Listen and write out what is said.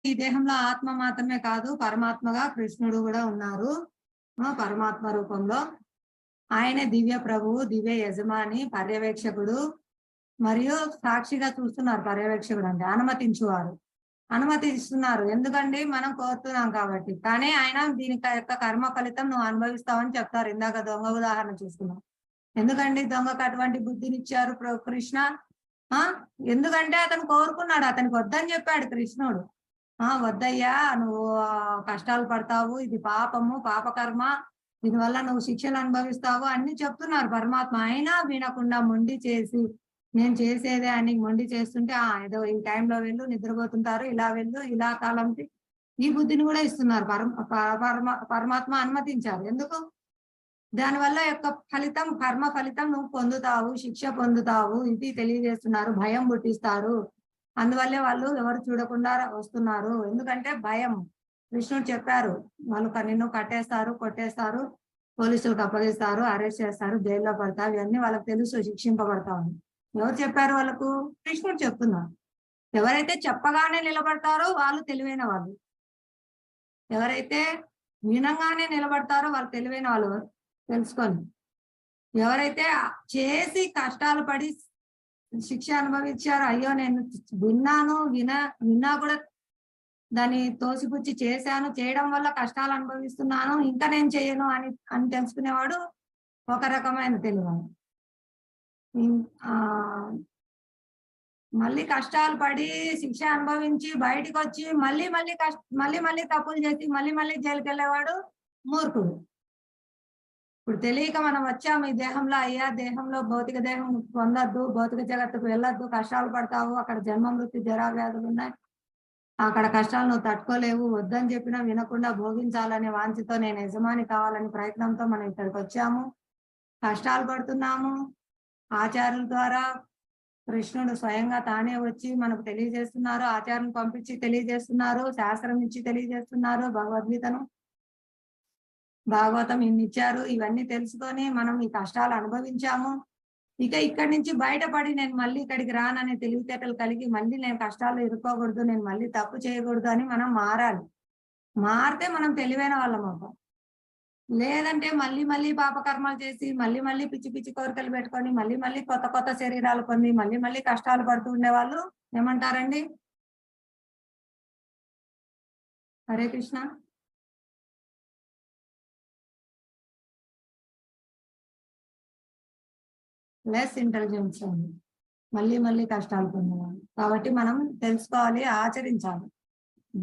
ఈ దేహంలో ఆత్మ మాత్రమే కాదు, పరమాత్మగా కృష్ణుడు కూడా ఉన్నారు. పరమాత్మ రూపంలో ఆయనే దివ్య ప్రభువు, దివ్య యజమాని, పర్యవేక్షకుడు మరియు సాక్షిగా చూస్తున్నారు. పర్యవేక్షకుడు అంటే అనుమతించువారు, అనుమతిస్తున్నారు. ఎందుకండి మనం కోరుతున్నాం కాబట్టి. కానీ ఆయన దీని యొక్క కర్మ ఫలితం నువ్వు అనుభవిస్తావని చెప్తారు. ఇందాక దొంగ ఉదాహరణ చూసుకున్నాం. ఎందుకండి దొంగకు అటువంటి బుద్ధినిచ్చారు కృష్ణ? ఎందుకంటే అతను కోరుకున్నాడు, అతనికి వద్దని చెప్పాడు కృష్ణుడు. వద్దయ్యా, నువ్వు కష్టాలు పడతావు, ఇది పాపము, పాపకర్మ, దీనివల్ల నువ్వు శిక్షలు అనుభవిస్తావు అన్ని చెప్తున్నారు పరమాత్మ. అయినా వినకుండా మొండి చేసి, నేను చేసేదే అని మొండి చేస్తుంటే ఏదో ఈ టైంలో వెళ్ళు, నిద్రపోతుంటారు, ఇలా వెళ్ళు, ఇలా కాలంకి ఈ బుద్ధిని కూడా ఇస్తున్నారు. పరమాత్మ అనుమతించారు. ఎందుకు? దానివల్ల యొక్క ఫలితం, కర్మ ఫలితం నువ్వు పొందుతావు, శిక్ష పొందుతావు, ఇది తెలియజేస్తున్నారు. భయం పుట్టిస్తారు. అందువల్లే వాళ్ళు ఎవరు చూడకుండా వస్తున్నారు. ఎందుకంటే భయం. కృష్ణుడు చెప్పారు, వాళ్ళు నిన్ను కట్టేస్తారు, కొట్టేస్తారు, పోలీసులకు అప్పగిస్తారు, అరెస్ట్ చేస్తారు, జైల్లో పడతారు. ఇవన్నీ వాళ్ళకి తెలుసు, శిక్షింపబడతామని. ఎవరు చెప్పారు వాళ్ళకు? కృష్ణుడు చెప్తున్నారు. ఎవరైతే చెప్పగానే నిలబడతారో వాళ్ళు తెలివైన వాళ్ళు. ఎవరైతే వినంగానే నిలబడతారో వాళ్ళు తెలివైన వాళ్ళు. తెలుసుకోండి. ఎవరైతే చేసి కష్టాలు పడి శిక్ష అనుభవించారు, అయ్యో నేను విన్నా కూడా దాన్ని తోసిపుచ్చి చేశాను, చేయడం వల్ల కష్టాలు అనుభవిస్తున్నాను, ఇంకా నేను చేయను అని తెలుసుకునేవాడు ఒక రకమైన తెలివి. మళ్ళీ కష్టాలు పడి శిక్ష అనుభవించి బయటకు వచ్చి మళ్ళీ తప్పులు చేసి మళ్ళీ జైలుకి వెళ్ళేవాడు మూర్ఖుడు. ఇప్పుడు తెలియక మనం వచ్చాము ఈ దేహంలో, అయ్యా దేహంలో భౌతిక దేహం పొందొద్దు, భౌతిక జగత్తుకు వెళ్ళొద్దు, కష్టాలు పడతావు, అక్కడ జన్మ మృత్యు జరా వ్యాధులు ఉన్నాయి, అక్కడ కష్టాలు నువ్వు తట్టుకోలేవు, వద్దని చెప్పినా వినకుండా భోగించాలనే వాంఛతో, నేను యజమాని కావాలని ప్రయత్నంతో మనం ఇక్కడికి వచ్చాము, కష్టాలు పడుతున్నాము. ఆచార్యుల ద్వారా కృష్ణుడు స్వయంగా తానే వచ్చి మనకు తెలియజేస్తున్నారు, ఆచార్యులను పంపించి తెలియజేస్తున్నారు, శాస్త్రం ఇచ్చి తెలియజేస్తున్నారు, భగవద్గీతను, భాగవతం ఇచ్చారు. ఇవన్నీ తెలుసుకొని మనం ఈ కష్టాలు అనుభవించాము. ఇక ఇక్కడి నుంచి బయటపడి నేను మళ్ళీ ఇక్కడికి రాననే తెలివితేటలు కలిగి మళ్ళీ నేను కష్టాలు ఇరుక్కోకూడదు, నేను మళ్ళీ తప్పు చేయకూడదు అని మనం మారాలి. మారితే మనం తెలివైన వాళ్ళం అవ్వం. లేదంటే మళ్ళీ పాపకర్మలు చేసి మళ్ళీ పిచ్చి కోరికలు పెట్టుకొని మళ్ళీ కొత్త శరీరాలు పొంది మళ్ళీ కష్టాలు పడుతూ ఉండే వాళ్ళు ఏమంటారండి? హరే కృష్ణ. లెస్ ఇంటెలిజెన్స్ ఉంది, మళ్ళీ కష్టాలు పొందేవాళ్ళు. కాబట్టి మనం తెలుసుకోవాలి, ఆచరించాలి.